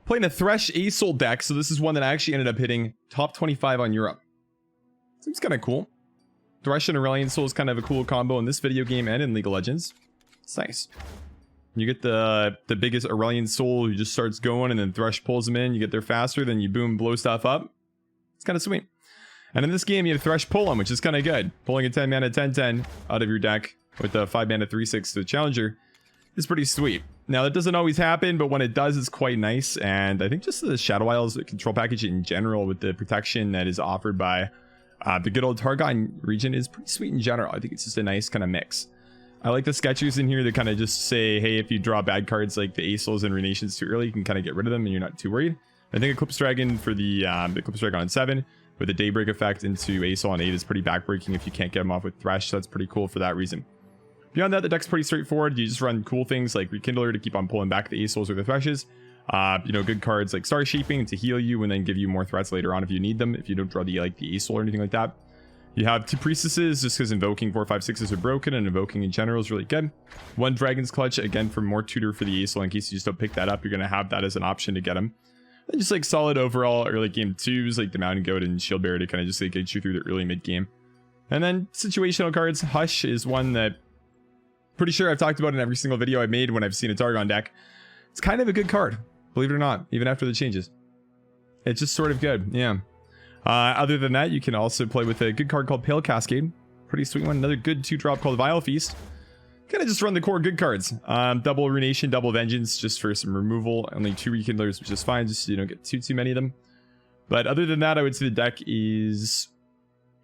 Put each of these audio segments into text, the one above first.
Playing a Thresh Aurelion deck, so this is one that I actually ended up hitting top 25 on Europe. Seems kind of cool. Thresh and Aurelion Soul is kind of a cool combo in this video game and in League of Legends. It's nice. You get the biggest Aurelion Soul who just starts going, and then Thresh pulls them in. You get there faster, then you boom, blow stuff up. It's kind of sweet. And in this game, you have Thresh pull them, which is kind of good. Pulling a 10 mana 10/10 out of your deck with a 5 mana 3/6 to the challenger is pretty sweet. Now, that doesn't always happen, but when it does, it's quite nice. And I think just the Shadow Isles control package in general with the protection that is offered by the good old Targon region is pretty sweet in general. I think it's just a nice kind of mix. I like the sketchers in here that kind of just say, hey, if you draw bad cards like the Aesils and Runations too early, you can kind of get rid of them and you're not too worried. I think Eclipse Dragon for the Eclipse Dragon on 7 with the Daybreak effect into Aesil on 8 is pretty backbreaking if you can't get them off with Thresh. So that's pretty cool for that reason. Beyond that, the deck's pretty straightforward. You just run cool things like Rekindler to keep on pulling back the Aesils or the Threshes. You know, good cards like Star Shaping to heal you and then give you more threats later on if you need them, if you don't draw the Aesil or anything like that. You have 2 Priestesses just because invoking 4, 5, 6s are broken, and invoking in general is really good. 1 Dragon's Clutch, again, for more tutor for the Aesil in case you just don't pick that up. You're going to have that as an option to get them. And just like solid overall early game 2s like the Mountain Goat and Shield Bearer to kind of just like get you through the early mid game. And then situational cards. Hush is one that pretty sure I've talked about in every single video I've made when I've seen a Targon deck. It's kind of a good card, believe it or not, even after the changes. It's just sort of good, yeah. Other than that, you can also play with a good card called Pale Cascade. Pretty sweet one. Another good 2-drop called Vile Feast. Kind of just run the core good cards. Double Runation, double Vengeance, just for some removal. Only 2 Rekindlers, which is fine, just so you don't get too many of them. But other than that, I would say the deck is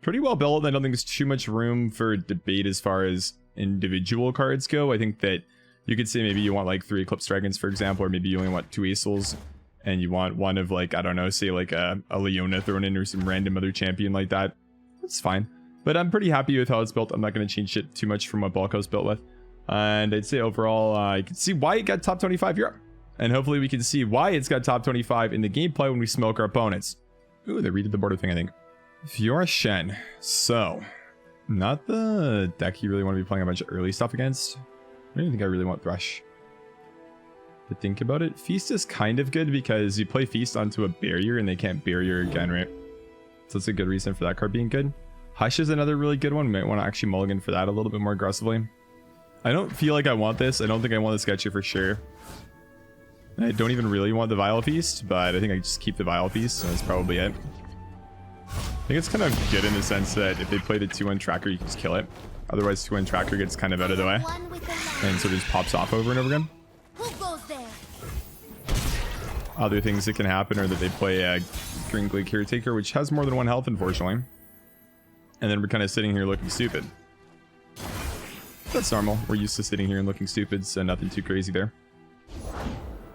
pretty well built. I don't think there's too much room for debate as far as individual cards go. I think that you could say maybe you want like 3 Eclipse Dragons, for example, or maybe you only want 2 Aesils, and you want one of like, I don't know, say like a Leona thrown in or some random other champion like that. That's fine. But I'm pretty happy with how it's built. I'm not going to change it too much from what Balko's built with. And I'd say overall, you can see why it got top 25 Europe. And hopefully we can see why it's got top 25 in the gameplay when we smoke our opponents. Ooh, they redid the border thing, I think. Fiora Shen. So, not the deck you really want to be playing a bunch of early stuff against. I don't think I really want Thresh. To think about it, Feast is kind of good because you play Feast onto a barrier and they can't barrier again, right? So that's a good reason for that card being good. Hush is another really good one. We might want to actually mulligan for that a little bit more aggressively. I don't feel like I want this. I don't think I want the Sketcher for sure. I don't even really want the Vile Feast, but I think I just keep the Vile Feast, so that's probably it. I think it's kind of good in the sense that if they play the 2-1 tracker, you can just kill it. Otherwise, 2-1 tracker gets kind of out of the way. And so it just pops off over and over again. Other things that can happen are that they play a Green Glade Caretaker, which has more than 1 health, unfortunately. And then we're kind of sitting here looking stupid. That's normal. We're used to sitting here and looking stupid, so nothing too crazy there.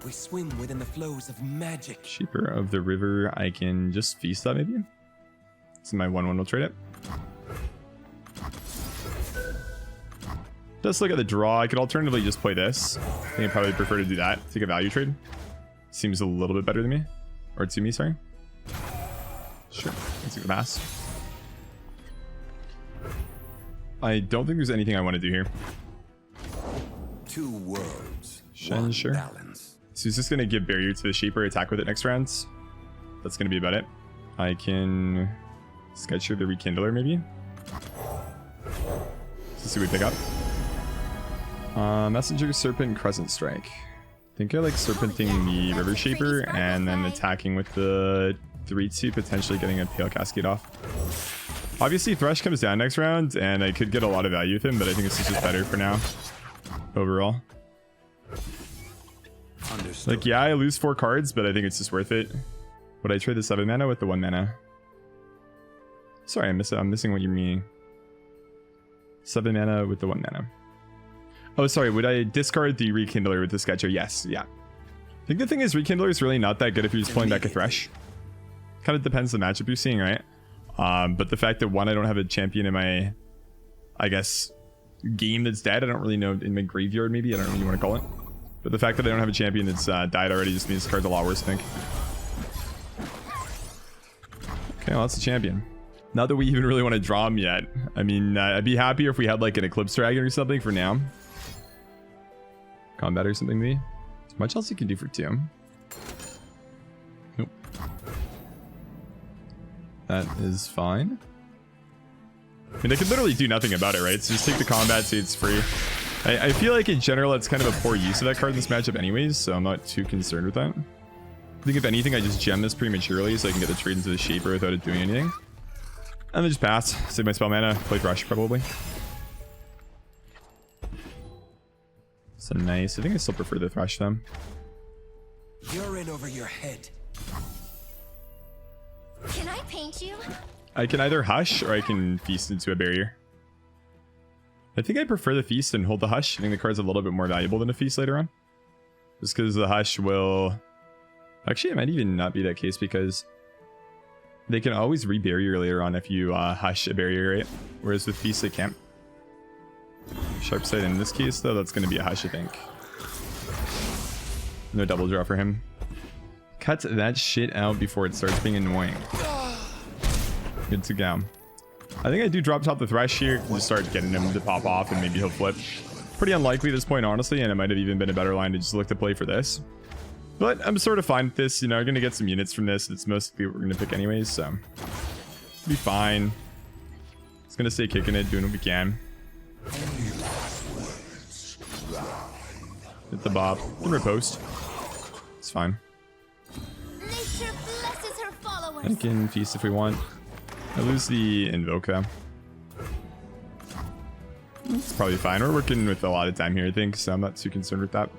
We swim within the flows of magic. Sheeper of the River. I can just feast that maybe. So my 1/1 will trade it. Just look at the draw. I could alternatively just play this. I think I'd probably prefer to do that. Take a value trade. Seems a little bit better than me. Or to me, sorry. Sure. Let's take the pass. I don't think there's anything I want to do here. 2 worlds. Shen, sure. Balance. So he's just going to give barrier to the Shaper, attack with it next round. That's going to be about it. I can Sketcher the Rekindler maybe. Let's see what we pick up. Messenger, Serpent, Crescent Strike. I think I like Serpenting the River Shaper and then attacking with the 3/2, potentially getting a Pale Cascade off. Obviously, Thresh comes down next round, and I could get a lot of value with him, but I think this is just better for now, overall. Understood. Like, yeah, I lose 4 cards, but I think it's just worth it. Would I trade the 7 mana with the 1 mana? Sorry, I'm missing what you're meaning. 7 mana with the 1 mana. Oh, sorry, would I discard the Rekindler with the Sketcher? Yes, yeah. I think the thing is, Rekindler is really not that good if you're just pulling back a Thresh. Kind of depends on the matchup you're seeing, right? But the fact that, one, I don't have a champion in my, I guess, game that's dead. I don't really know, in my graveyard maybe. I don't know what you want to call it. But the fact that I don't have a champion that's died already just means this card's a lot worse, I think. Okay, well, that's a champion. Not that we even really want to draw him yet. I mean, I'd be happier if we had like an Eclipse Dragon or something for now. Combat or something maybe. There's much else you can do for 2. That is fine. I mean, they could literally do nothing about it, right? So just take the combat, say it's free. I feel like in general, it's kind of a poor use of that card in this matchup anyways, so I'm not too concerned with that. I think if anything, I just gem this prematurely so I can get the trade into the Shaper without it doing anything. And then just pass, save my spell mana, play Thresh probably. So nice. I think I still prefer the Thresh though. You're in over your head. Can I paint you? I can either Hush or I can Feast into a barrier. I think I prefer the Feast and hold the Hush. I think the card's a little bit more valuable than a Feast later on. Just because the Hush will... Actually, it might even not be that case because they can always re-barrier later on if you Hush a barrier, right? Whereas with Feast, they can't. Sharp Sight in this case, though, that's going to be a Hush, I think. No double draw for him. Cut that shit out before it starts being annoying. Good to go. I think I do drop top the Thresh here and just start getting him to pop off and maybe he'll flip. Pretty unlikely at this point, honestly, and it might have even been a better line to just look to play for this. But I'm sort of fine with this. You know, I'm going to get some units from this. It's mostly what we're going to pick anyways, so... Be fine. Just going to stay kicking it, doing what we can. Hit the bop. Can riposte. It's fine. Nature blesses her followers. I can Feast if we want. I lose the Invoke though. It's probably fine. We're working with a lot of time here, I think, so I'm not too concerned with that.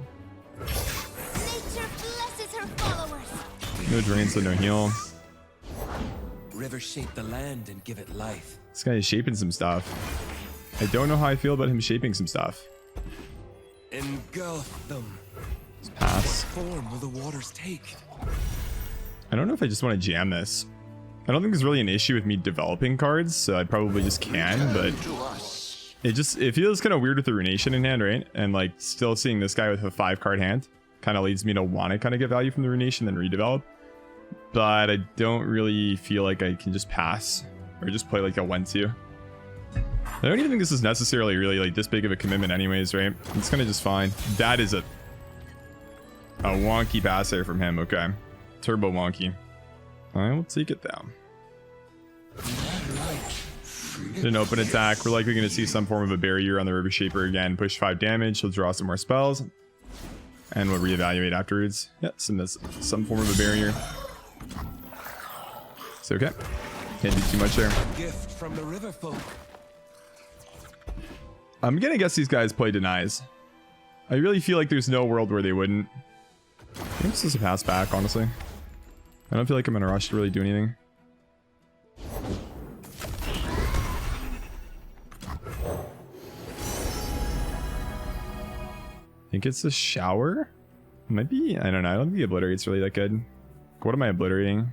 Nature blesses her followers. No drain, so no heal. Rivers shape the land and give it life. This guy is shaping some stuff. I don't know how I feel about him shaping some stuff. Engulf them. Just pass. What form will the waters take? I don't know if I just want to jam this. I don't think there's really an issue with me developing cards, so I probably just can, but it feels kind of weird with the Runation in hand, right? And like still seeing this guy with a 5-card hand kind of leads me to want to kind of get value from the Runation and redevelop. But I don't really feel like I can just pass or just play like a 1-2. I don't even think this is necessarily really like this big of a commitment anyways, right? It's kind of just fine. That is a wonky pass there from him. Okay. Turbo wonky. I will take it down. An open attack. We're likely going to see some form of a barrier on the River Shaper again. Push 5 damage. He'll draw some more spells. And we'll reevaluate afterwards. Yeah, some form of a barrier. It's okay. Can't do too much there. Gift from the river folk. I'm going to guess these guys play Denies. I really feel like there's no world where they wouldn't. I think this is a pass back, honestly. I don't feel like I'm in a rush to really do anything. I think it's a shower. Might be. I don't know. I don't think the obliterate's really that good. What am I obliterating?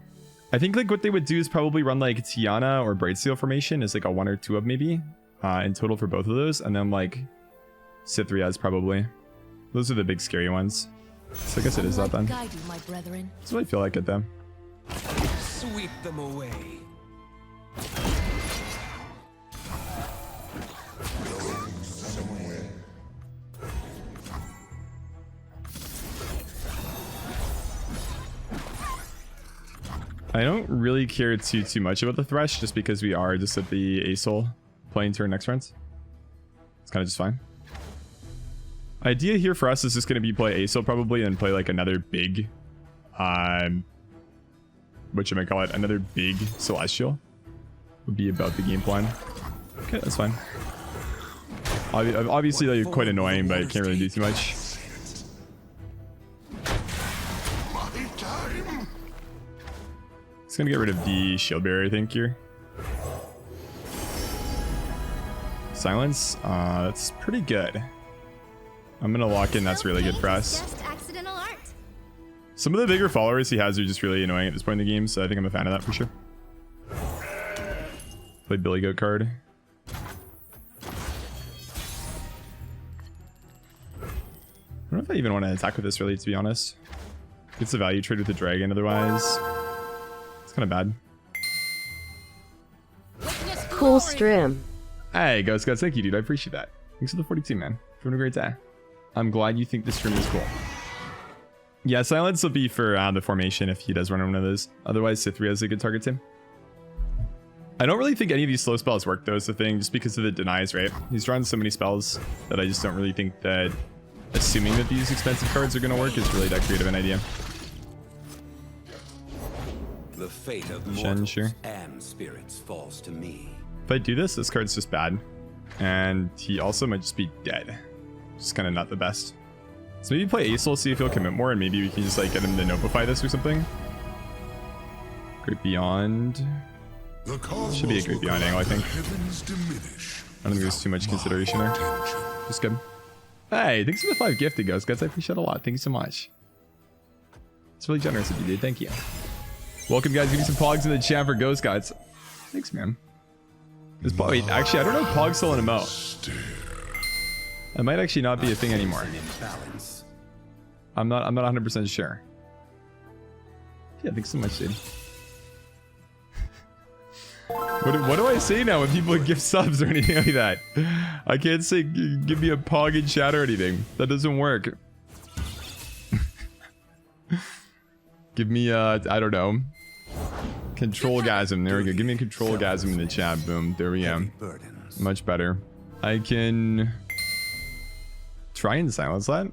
I think like what they would do is probably run like Tiana or Brightsteel formation is like a 1 or 2 of maybe in total for both of those, and then like Cythrias probably. Those are the big scary ones. So I guess it is that then. Guide you, my brethren. That's what I feel like at them. Sweep them away. I don't really care too much about the Thresh just because we are just at the Asol playing turn next round. It's kind of just fine. Idea here for us is just going to be play Asol probably and play like another big whatchamacallit, another big Celestial would be about the game plan. Okay, that's fine. Obviously like quite annoying, but I can't really do too much. It's gonna get rid of the shield barrier, I think, here. Silence, that's pretty good. I'm gonna lock in, that's really good for us. Some of the bigger followers he has are just really annoying at this point in the game, so I think I'm a fan of that for sure. Play Billy Goat card. I don't know if I even want to attack with this really, to be honest. It's a value trade with the dragon otherwise. It's kind of bad. Cool stream. Hey, Ghost Guts, thank you, dude. I appreciate that. Thanks for the 42, man. Having a great day. I'm glad you think this stream is cool. Yeah, Silence will be for the formation if he does run one of those. Otherwise, Cythria is a good target to him. I don't really think any of these slow spells work though, is the thing, just because of the denies, right? He's drawn so many spells that I just don't really think that assuming that these expensive cards are going to work is really that creative an idea. The fate of Shen, mortals sure. and spirits falls to me. If I do this card's just bad. And he also might just be dead. Just kind of not the best. So maybe play Aesol, see if he'll commit more, and maybe we can just like get him to notify this or something. Great Beyond. Should be a Great Beyond angle, I think. I don't think there's too much consideration there. Just good. Hey, thanks for the 5 gifted ghost, guys. I appreciate it a lot. Thank you so much. It's really generous of you, dude. Thank you. Welcome, guys. Give me some pogs in the chat for ghost guys. Thanks, man. Wait, actually, I don't know if pog's still in a mo. It might actually not be a thing anymore. I'm not 100% sure. Yeah, thanks so much, dude. What do I say now when people give subs or anything like that? I can't say give me a pog in chat or anything. That doesn't work. Give me I don't know. Controlgasm. There we go. Give me a controlgasm in the chat. Boom. There we go. Much better. I can try and silence that.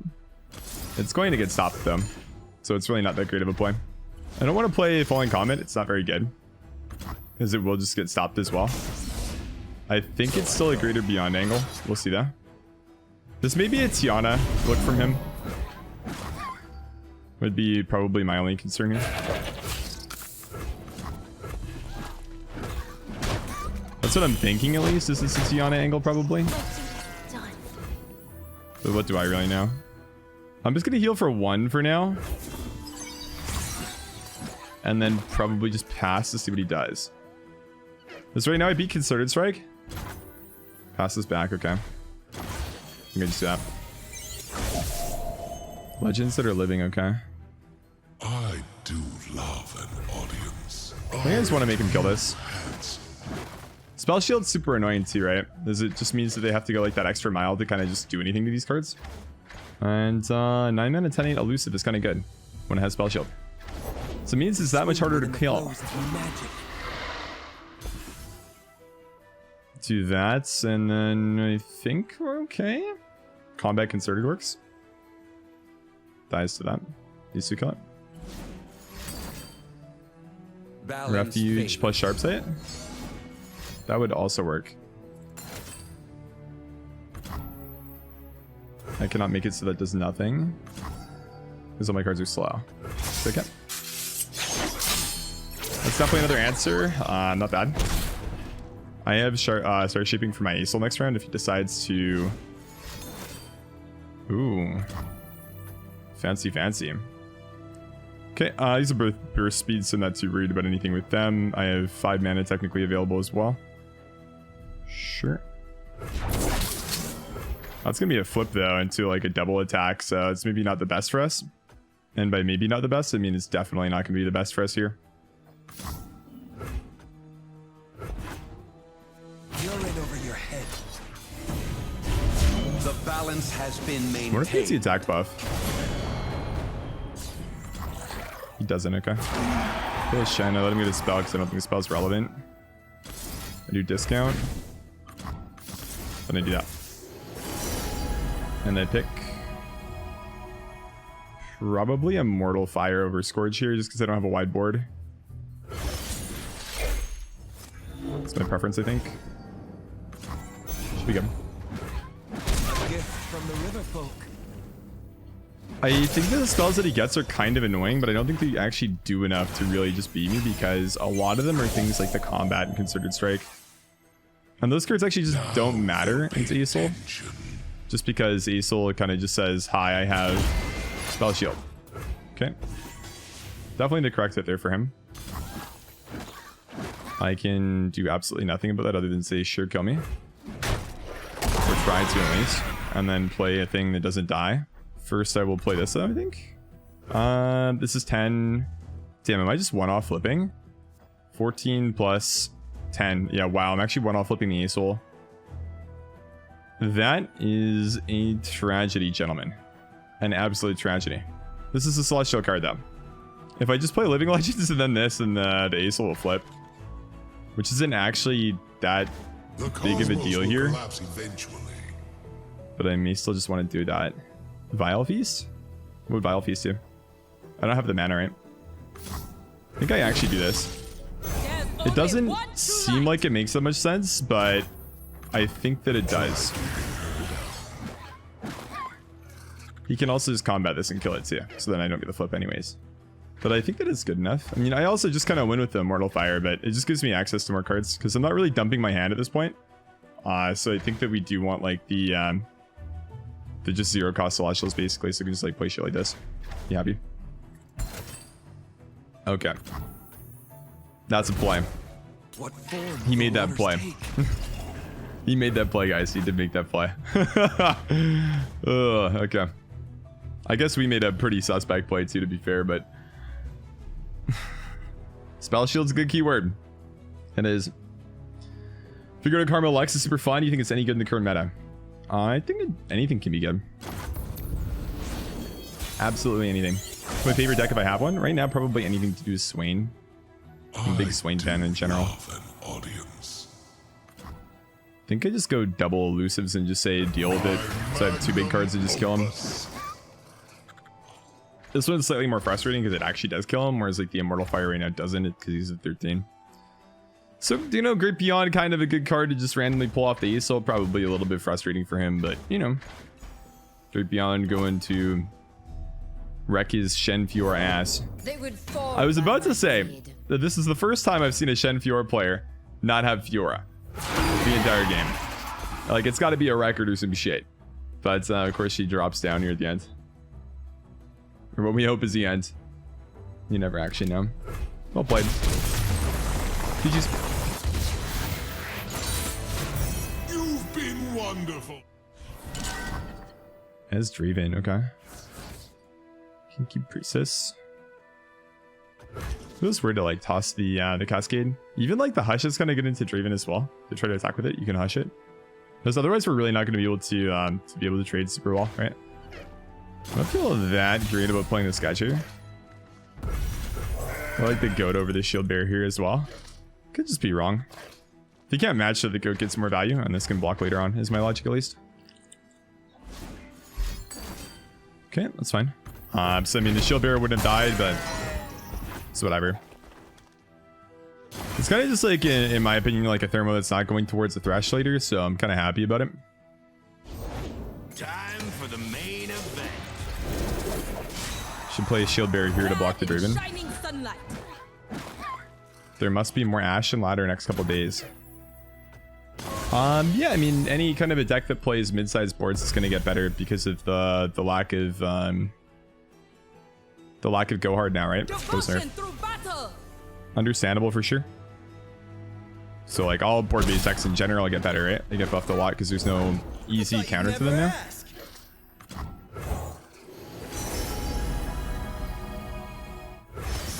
It's going to get stopped though, so it's really not that great of a play. I don't want to play Falling Comet. It's not very good, because it will just get stopped as well. I think it's still a Greater Beyond angle. We'll see that. This may be a Tiana look from him. Would be probably my only concern here. That's what I'm thinking, at least. This is a Tiana angle, probably. But what do I really know? I'm just gonna heal for 1 for now. And then probably just pass to see what he does. This right now I beat Concerted Strike. Pass this back, okay. I'm gonna just do that. Legends that are living, okay. I do love an audience. I think I just want to make him kill this. Spell Shield's super annoying too, right? It just means that they have to go like that extra mile to kind of just do anything to these cards. And 9 mana 10-8 elusive is kind of good when it has Spell Shield. So it means it's that much harder to kill. Do that, and then I think we're okay. Combat Concerted works. Dies to that. Needs to kill it. Refuge plus Sharp Sight. That would also work. I cannot make it so that does nothing, because all my cards are slow. Okay. That's definitely another answer. Not bad. I have start shaping for my Aesol next round if he decides to. Ooh. Fancy, fancy. Okay, these are both burst speeds, so I'm not too worried about anything with them. I have 5 mana technically available as well. Sure. That's gonna be a flip though into like a double attack, so it's maybe not the best for us. And by maybe not the best, I mean it's definitely not gonna be the best for us here. You're right over your head. The balance has been maintained. What if it's the attack buff? He doesn't, okay. Oh, Shen, I let him get a spell because I don't think the spell's relevant. I do discount. Then I do that. And I pick probably a Mortal Fire over Scourge here just because I don't have a wide board. That's my preference, I think. Should be good. Gift from the river folk. I think that the spells that he gets are kind of annoying, but I don't think they actually do enough to really just beat me, because a lot of them are things like the Combat and Concerted Strike. And those cards actually just don't matter into Aesol. Just because Aesol kind of just says, hi, I have Spell Shield. Okay. Definitely the correct hit there for him. I can do absolutely nothing about that other than say, sure, kill me. Or try to at least. And then play a thing that doesn't die. First, I will play this though, I think. This is 10. Damn, am I just one-off flipping? 14 plus 10. Yeah, wow, I'm actually one-off flipping the Aesol. That is a tragedy, gentlemen. An absolute tragedy. This is a Celestial card, though. If I just play Living Legends and then this, and the Aesol will flip. which isn't actually that The big of a cosmos deal will here. collapse eventually. But I may still just want to do that. Vile Feast? What would Vile Feast do? I don't have the mana, right? I think I actually do this. It doesn't seem like it makes that much sense, but I think that it does. He can also just combat this and kill it too, so then I don't get the flip anyways. But I think that it's good enough. I mean, I also just kind of win with the Immortal Fire, but it just gives me access to more cards because I'm not really dumping my hand at this point. So I think that we do want like the just 0 cost Celestials basically, so we can just like play shit like this. You happy? Okay. That's a play. What form He made will that waters play. take? He made that play, guys. He did make that play. Okay. I guess we made a pretty suspect play too, to be fair, but Spell Shield's a good keyword. It is. If you go to Karma Lux, it's super fun. You think it's any good in the current meta? I think anything can be good. Absolutely anything. My favorite deck if I have one right now, probably anything to do with Swain. I'm a big Swain fan in general. Love an audience. I think I just go double elusives and just say deal with it. So I have 2 big cards to just kill him. This one's slightly more frustrating because it actually does kill him, whereas like the Immortal Fire right now doesn't, because he's at 13. So, you know, Great Beyond, kind of a good card to just randomly pull off the ASOL. Probably a little bit frustrating for him, but, you know. Great Beyond going to wreck his Shen Fiora ass. I was about to say that this is the first time I've seen a Shen Fiora player not have Fiora the entire game. Like, it's got to be a record or some shit. But, of course, she drops down here at the end. Or what we hope is the end. You never actually know. Well played. GG's. You've been wonderful. As Draven, okay. Can keep Priestess. It was weird to like toss the Cascade. Even like the Hush is kind of good into Draven as well. To try to attack with it, you can Hush it. Because otherwise we're really not going to be able to trade super well, right? I don't feel that great about playing this guy here. I like the goat over the shield bearer here as well. Could just be wrong. If you can't match, so the goat gets more value, and this can block later on, is my logic at least. Okay, that's fine. So I mean, the shield bearer wouldn't have died, but it's whatever. It's kind of just like, in my opinion, like a thermo that's not going towards the Thresh later, so I'm kind of happy about it. Time for the main event. Should play a shield bearer here to block the Draven. There must be more Ashen Ladder next couple days. Yeah, I mean, any kind of a deck that plays mid-sized boards is going to get better because of the lack of go hard now, right? Post nerf. Understandable for sure. So like all board-based decks in general get better, right? They get buffed a lot because there's no easy counter to them now.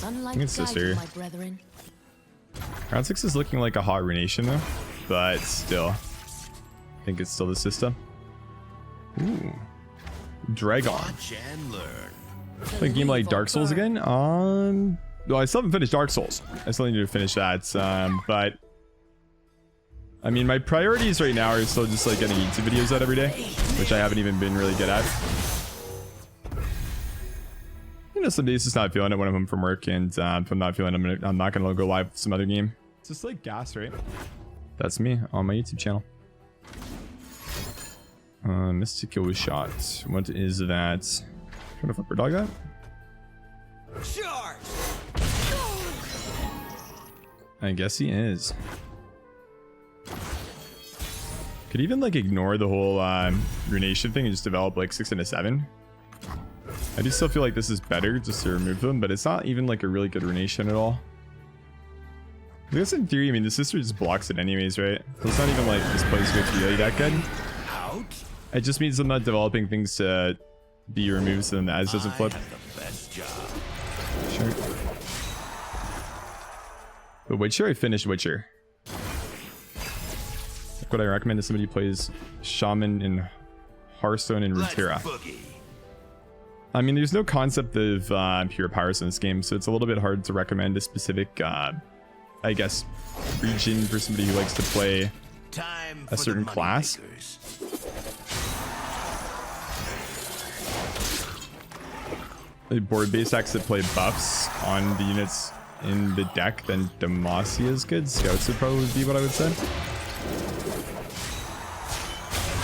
Sunlight It's guide sister. you, my brethren. Round 6 is looking like a hot Runation though, but still, I think it's still the system. Ooh, Dragon. Watch and learn. Play a game like Dark Souls again. Well, I still haven't finished Dark Souls. I still need to finish that. But I mean, my priorities right now are still just like getting YouTube videos out every day, which I haven't even been really good at. You know, some days just not feeling it when I'm home from work, and if I'm not feeling it, I'm not gonna go live with some other game. It's just like gas, right? That's me on my YouTube channel. Mystical Shot. What is that? Trying to flipper dog that? Charge! I guess he is. Could even like ignore the whole Runation thing and just develop like 6 and a 7. I do still feel like this is better just to remove them, but it's not even like a really good Runation at all. I guess in theory, I mean, the sister just blocks it anyways, right? So it's not even like this plays good really that good. Out. It just means I'm not developing things to be removed so then the As doesn't flip. I have the best job. Sure. But Witcher, I finished Witcher. Like what I recommend to somebody who plays Shaman in Hearthstone and Let's Runeterra. boogie. I mean, there's no concept of pure powers in this game, so it's a little bit hard to recommend a specific I guess, region for somebody who likes to play Time a for certain the class. moneymakers. The board-based decks that play buffs on the units in the deck, then Demacia is good. Scouts would probably be what I would say.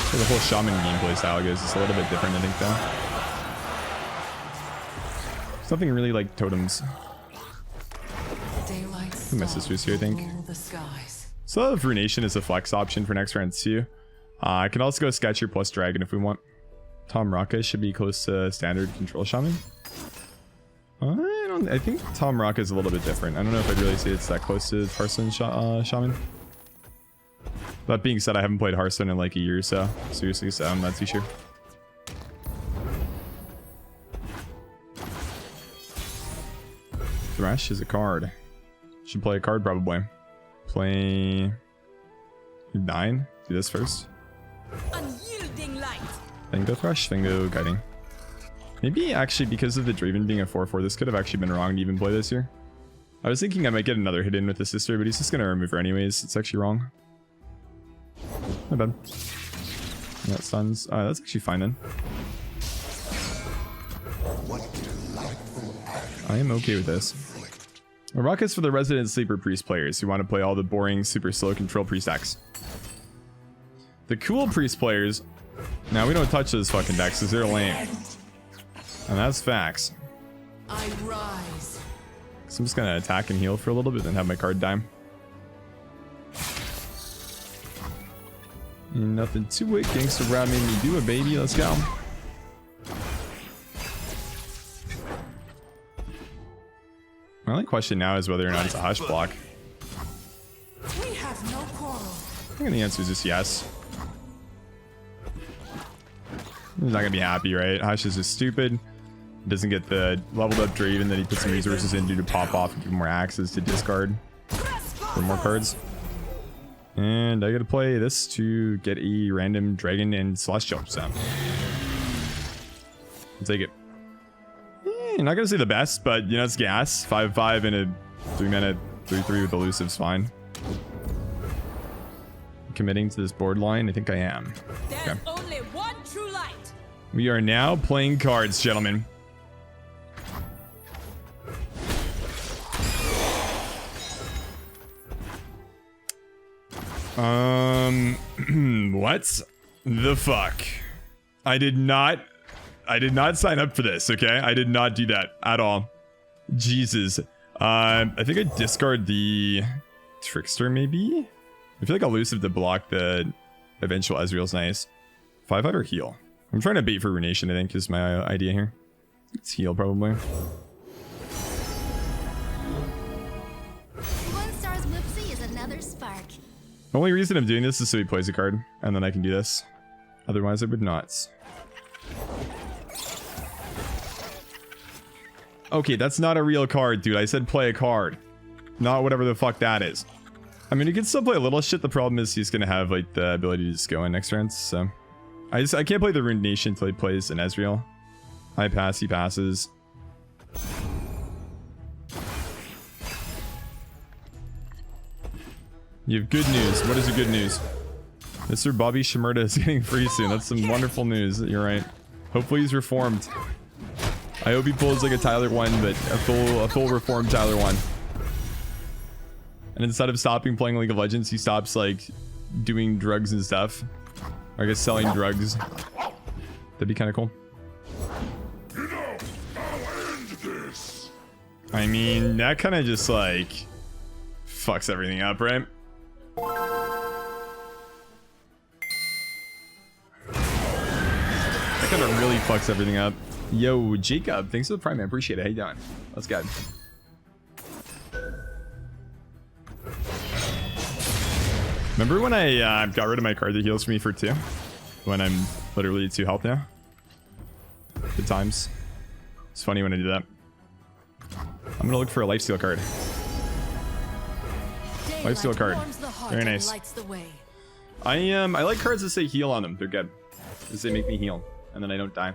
So the whole shaman gameplay style goes just a little bit different, I think, though. Something really like totems. I miss this was here, I think. So if Runation is a flex option for next round too. I can also go Sketcher plus Dragon if we want. Tom Raka should be close to standard control shaman. I think Tom Raka is a little bit different. I don't know if I'd really say it's that close to Hearthstone shaman. That being said, I haven't played Hearthstone in like a year or so. Seriously, so I'm not too sure. Thresh is a card. Should play a card probably. Play 9. Do this first. Unyielding light. Then go Thresh, then go Guiding. Maybe actually because of the Draven being a 4/4, this could have actually been wrong to even play this here. I was thinking I might get another hit in with the sister, but he's just gonna remove her anyways. It's actually wrong. Not bad. Yeah, stuns. That's actually fine then. I am okay with this. A rocket's for the resident sleeper priest players who want to play all the boring, super slow control priest decks. The cool priest players, now we don't touch those fucking decks because they're lame. And that's facts. I rise. So I'm just gonna attack and heal for a little bit and have my card die. Nothing to it. Gangster Round made me do it, baby. Let's go. My only question now is whether or not it's a hush block. We have no quarrel. I think the answer is just yes. He's not gonna be happy, right? Hush is just stupid. Doesn't get the leveled up Draven that he put some resources into to pop off and give him more axes to discard for more cards. And I gotta play this to get a random dragon and celestial. So I'll take it. I'm not gonna say the best, but you know, it's gas. 5/5 and a 3-mana 3/3 with elusive's fine. Committing to this board line, I think I am. Okay. Only one true light. We are now playing cards, gentlemen. What the fuck? I did not sign up for this, okay? I did not do that at all. Jesus. I think I discard the Trickster, maybe? I feel like elusive to block the eventual Ezreal's nice. 5/5 or heal? I'm trying to bait for Runation, I think, is my idea here. It's heal, probably. One star's whipsy is another spark. The only reason I'm doing this is so he plays a card, and then I can do this. Otherwise, I would not. Okay, that's not a real card, dude. I said play a card. Not whatever the fuck that is. I mean, he can still play a little shit. The problem is he's gonna have, like, the ability to just go in next round, so... I can't play the Runation until he plays an Ezreal. I pass, he passes. You have good news. What is your good news? Mr. Bobby Shmurda is getting free soon. That's some wonderful news. You're right. Hopefully he's reformed. I hope he pulls like a Tyler 1, but a full reformed Tyler 1. And instead of stopping playing League of Legends, he stops like doing drugs and stuff. Or I guess selling drugs. That'd be kind of cool. You know, I'll end this. I mean, that kind of just like fucks everything up, right? That kind of really fucks everything up. Yo, Jacob, thanks for the prime, man. Appreciate it. How you doing? Let's go. Remember when I got rid of my card that heals for me for 2? When I'm literally 2 health now? Good times. It's funny when I do that. I'm gonna look for a lifesteal card. Lifesteal card. Very nice. I like cards that say heal on them. They're good. Because they make me heal. And then I don't die.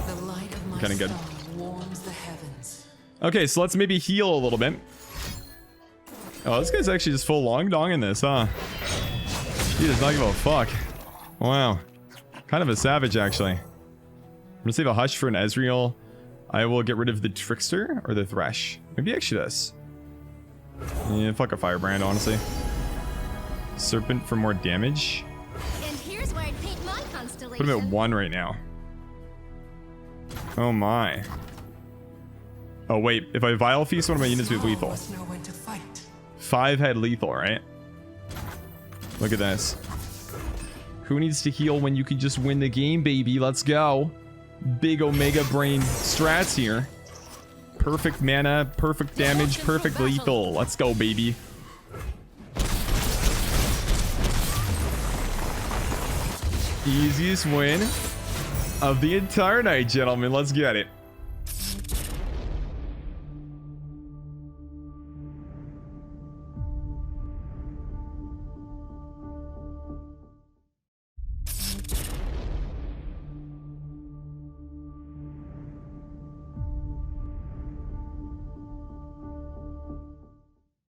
The light of my Kinda good. star warms the heavens. Okay, so let's maybe heal a little bit. Oh, this guy's actually just full long dong in this, huh? He does not give a fuck. Wow. Kind of a savage, actually. I'm gonna save a Hush for an Ezreal. I will get rid of the Trickster or the Thresh. Maybe actually this. Yeah, fuck a Firebrand, honestly. Serpent for more damage. And here's where I'd paint my Put constellation. him at 1 right now. Oh my. Oh wait, if I Vile Feast one of my units with lethal. Must know when to fight. 5 head lethal, right? Look at this. Who needs to heal when you can just win the game, baby? Let's go. Big Omega Brain strats here. Perfect mana, perfect damage, perfect lethal. Let's go, baby. Easiest win of the entire night, gentlemen. Let's get it.